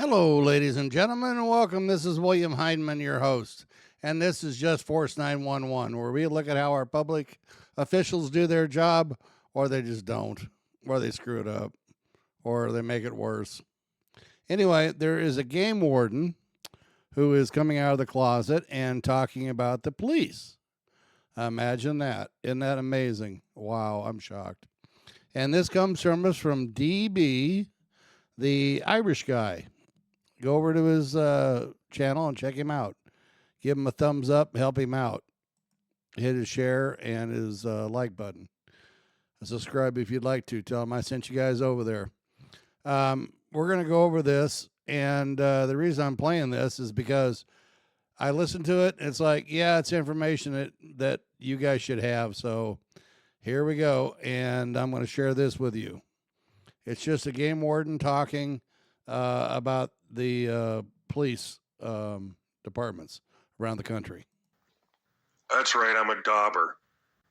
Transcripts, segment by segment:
Hello, ladies and gentlemen, and welcome. This is William Heidemann, your host, and this is just Force 911, where we look at how our public officials do their job, or they just don't, or they screw it up, or they make it worse. Anyway, there is a game warden who is coming out of the closet and talking about the police. Imagine that. Isn't that amazing? Wow, I'm shocked. And this comes from us from DB, the Irish guy. Go over to his channel and check him out. Give him a thumbs up, help him out. Hit his share and his like button. Subscribe if you'd like to. Tell him I sent you guys over there. We're going to go over this, and the reason I'm playing this is because I listened to it, and it's like, yeah, it's information that you guys should have. So here we go, and I'm going to share this with you. It's just a game warden talking about the police departments around the country. That's right, I'm a dauber.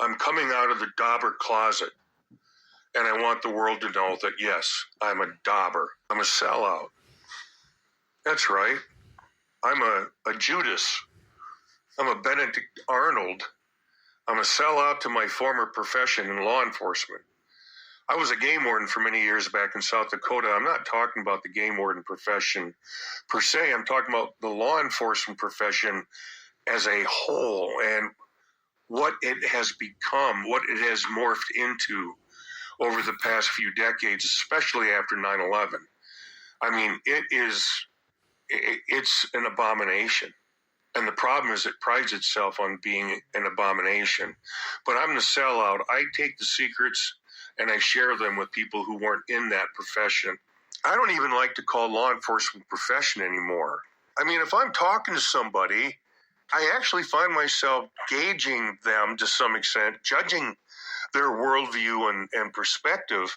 I'm coming out of the dauber closet. And I want the world to know that, yes, I'm a dauber. I'm a sellout. That's right. I'm a Judas. I'm a Benedict Arnold. I'm a sellout to my former profession in law enforcement. I was a game warden for many years back in South Dakota. I'm not talking about the game warden profession per se. I'm talking about the law enforcement profession as a whole and what it has become, what it has morphed into over the past few decades, especially after 9/11. I mean, it's an abomination. And the problem is it prides itself on being an abomination. But I'm the sellout. I take the secrets and I share them with people who weren't in that profession. I don't even like to call law enforcement profession anymore. I mean, if I'm talking to somebody, I actually find myself gauging them to some extent, judging their worldview and perspective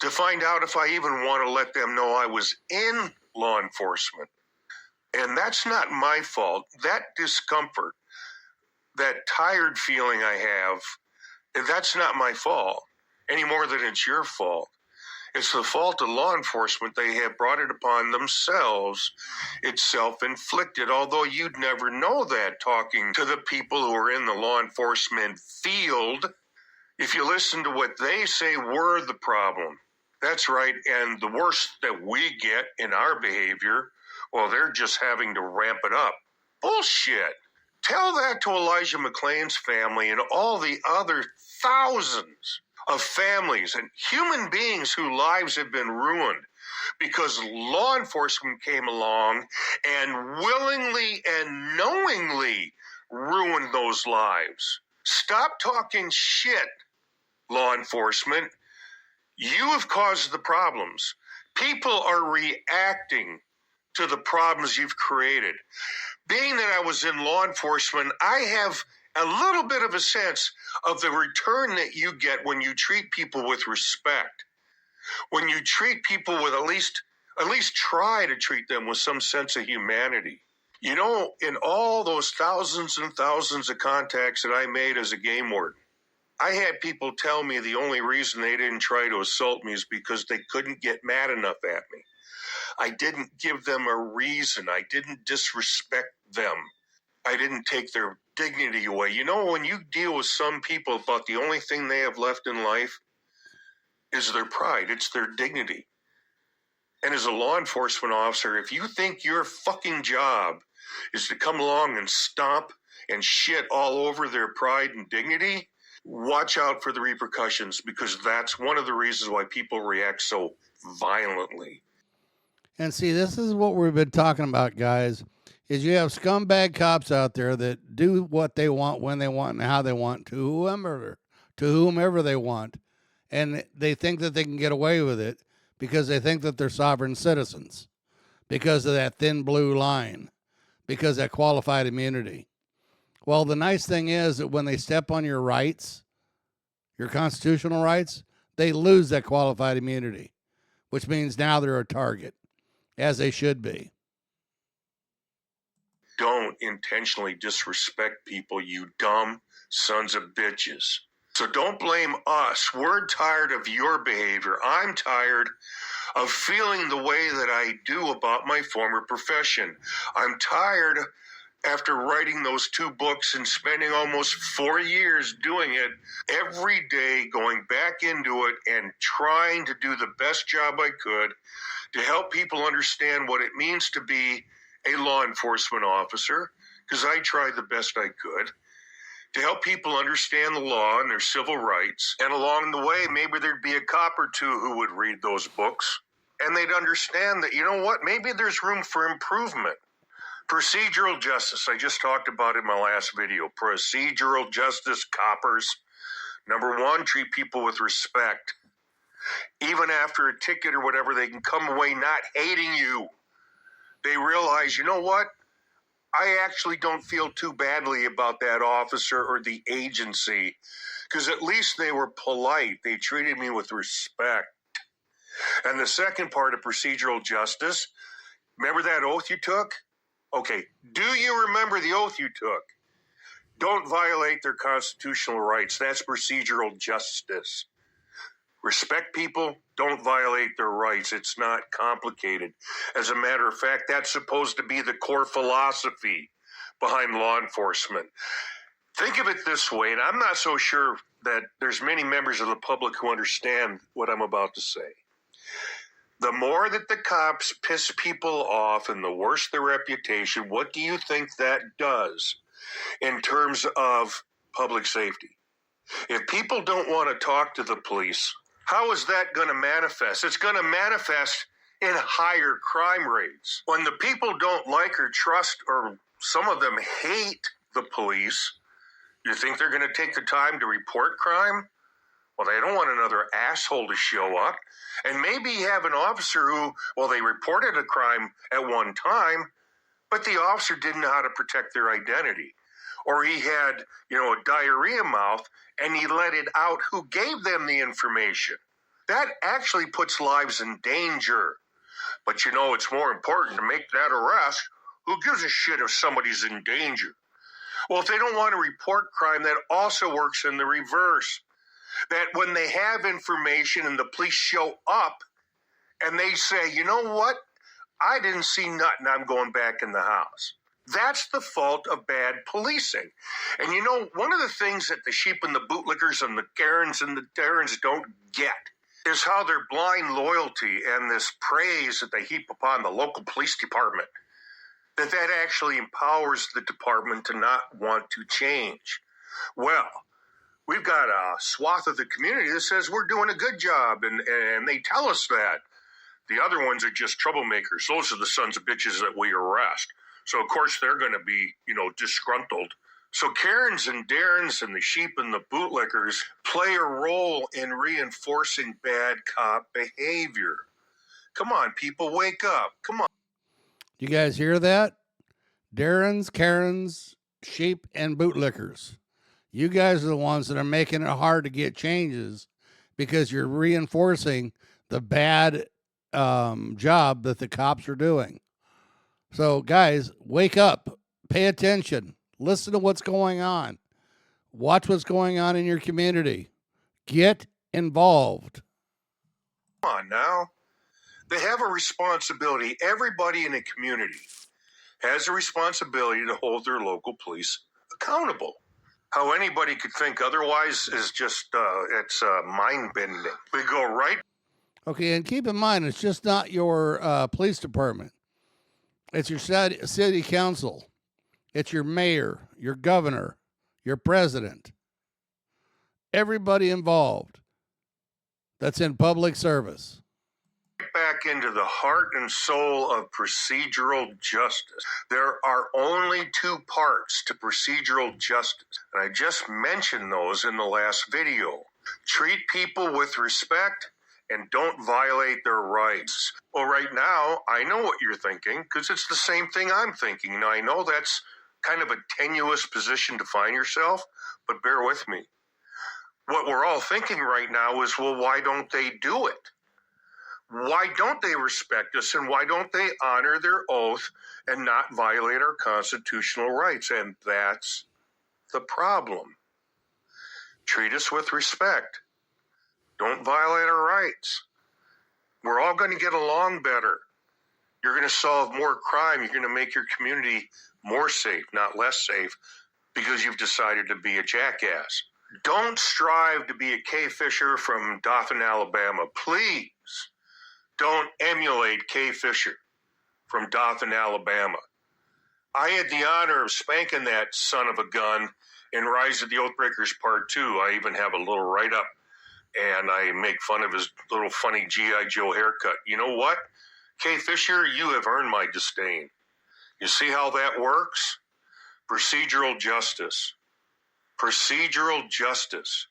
to find out if I even want to let them know I was in law enforcement. And that's not my fault. That discomfort, that tired feeling I have, that's not my fault any more than it's your fault. It's the fault of law enforcement. They have brought it upon themselves. It's self-inflicted, although you'd never know that talking to the people who are in the law enforcement field. If you listen to what they say, we're the problem. That's right, and the worst that we get in our behavior, well, they're just having to ramp it up. Bullshit. Tell that to Elijah McClain's family and all the other thousands of families and human beings whose lives have been ruined because law enforcement came along and willingly and knowingly ruined those lives. Stop talking shit, law enforcement. You have caused the problems. People are reacting to the problems you've created. Being that I was in law enforcement, I have a little bit of a sense of the return that you get when you treat people with respect. When you treat people with at least try to treat them with some sense of humanity. You know, in all those thousands and thousands of contacts that I made as a game warden, I had people tell me the only reason they didn't try to assault me is because they couldn't get mad enough at me. I didn't give them a reason. I didn't disrespect them. I didn't take their dignity away. You know, when you deal with some people about the only thing they have left in life is their pride. It's their dignity. And as a law enforcement officer, if you think your fucking job is to come along and stomp and shit all over their pride and dignity, watch out for the repercussions, because that's one of the reasons why people react so violently. And see, this is what we've been talking about, guys, is you have scumbag cops out there that do what they want, when they want, and how they want, to whomever they want. And they think that they can get away with it because they think that they're sovereign citizens, because of that thin blue line, because of that qualified immunity. Well, the nice thing is that when they step on your rights, your constitutional rights, they lose that qualified immunity, which means now they're a target, as they should be. Don't intentionally disrespect people, you dumb sons of bitches. So don't blame us. We're tired of your behavior. I'm tired of feeling the way that I do about my former profession. I'm tired after writing those 2 books and spending almost 4 years doing it every day, going back into it and trying to do the best job I could to help people understand what it means to be a law enforcement officer, because I tried the best I could, to help people understand the law and their civil rights. And along the way, maybe there'd be a cop or 2 who would read those books, and they'd understand that, you know what, maybe there's room for improvement. Procedural justice, I just talked about in my last video. Procedural justice, coppers. Number 1, treat people with respect. Even after a ticket or whatever, they can come away not hating you. They realize, you know what? I actually don't feel too badly about that officer or the agency, because at least they were polite. They treated me with respect. And the second part of procedural justice, remember that oath you took? Okay, do you remember the oath you took? Don't violate their constitutional rights. That's procedural justice. Respect people, don't violate their rights. It's not complicated. As a matter of fact, that's supposed to be the core philosophy behind law enforcement. Think of it this way, and I'm not so sure that there's many members of the public who understand what I'm about to say. The more that the cops piss people off and the worse their reputation, what do you think that does in terms of public safety? If people don't want to talk to the police, how is that going to manifest? It's going to manifest in higher crime rates. When the people don't like or trust, or some of them hate the police, you think they're going to take the time to report crime? Well, they don't want another asshole to show up. And maybe you have an officer who, well, they reported a crime at one time, but the officer didn't know how to protect their identity. Or he had, a diarrhea mouth, and he let it out who gave them the information. That actually puts lives in danger. But it's more important to make that arrest. Who gives a shit if somebody's in danger? Well, if they don't want to report crime, that also works in the reverse. That when they have information and the police show up and they say, you know what? I didn't see nothing. I'm going back in the house. That's the fault of bad policing. And one of the things that the sheep and the bootlickers and the Karens and the Darrens don't get is how their blind loyalty and this praise that they heap upon the local police department, that actually empowers the department to not want to change. Well, we've got a swath of the community that says we're doing a good job, and they tell us that. The other ones are just troublemakers. Those are the sons of bitches that we arrest. So, of course, they're going to be, disgruntled. So Karens and Darrens and the sheep and the bootlickers play a role in reinforcing bad cop behavior. Come on, people, wake up. Come on. You guys hear that? Darrens, Karens, sheep, and bootlickers. You guys are the ones that are making it hard to get changes because you're reinforcing the bad job that the cops are doing. So, guys, wake up. Pay attention. Listen to what's going on. Watch what's going on in your community. Get involved. Come on now. They have a responsibility. Everybody in a community has a responsibility to hold their local police accountable. How anybody could think otherwise is just, it's mind-bending. We go right. Okay, and keep in mind, it's just not your police department. It's your city council. It's your mayor, your governor, your president. Everybody involved that's in public service. Back into the heart and soul of procedural justice. There are only 2 parts to procedural justice, and I just mentioned those in the last video. Treat people with respect and don't violate their rights. Well, right now, I know what you're thinking, because it's the same thing I'm thinking. Now, I know that's kind of a tenuous position to find yourself, but bear with me. What we're all thinking right now is, well, why don't they do it? Why don't they respect us, and why don't they honor their oath and not violate our constitutional rights? And that's the problem. Treat us with respect. Don't violate our rights. We're all going to get along better. You're going to solve more crime. You're going to make your community more safe, not less safe, because you've decided to be a jackass. Don't strive to be a Kay Fisher from Dothan, Alabama. Please don't emulate Kay Fisher from Dothan, Alabama. I had the honor of spanking that son of a gun in Rise of the Oathbreakers Part 2. I even have a little write-up, and I make fun of his little funny G.I. Joe haircut. You know what? Kay Fisher, you have earned my disdain. You see how that works? Procedural justice. Procedural justice.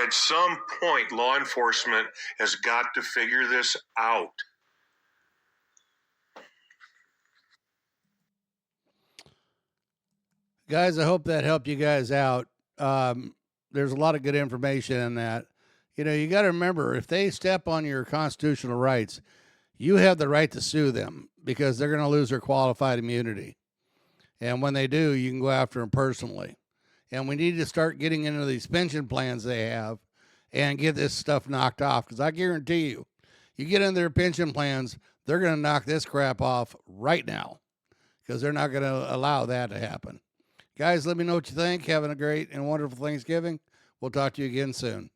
At some point, law enforcement has got to figure this out. Guys, I hope that helped you guys out. There's a lot of good information in that. You know, you got to remember, if they step on your constitutional rights, you have the right to sue them because they're going to lose their qualified immunity. And when they do, you can go after them personally. And we need to start getting into these pension plans they have and get this stuff knocked off. Because I guarantee you, you get in their pension plans, they're going to knock this crap off right now because they're not going to allow that to happen. Guys, let me know what you think. Having a great and wonderful Thanksgiving. We'll talk to you again soon.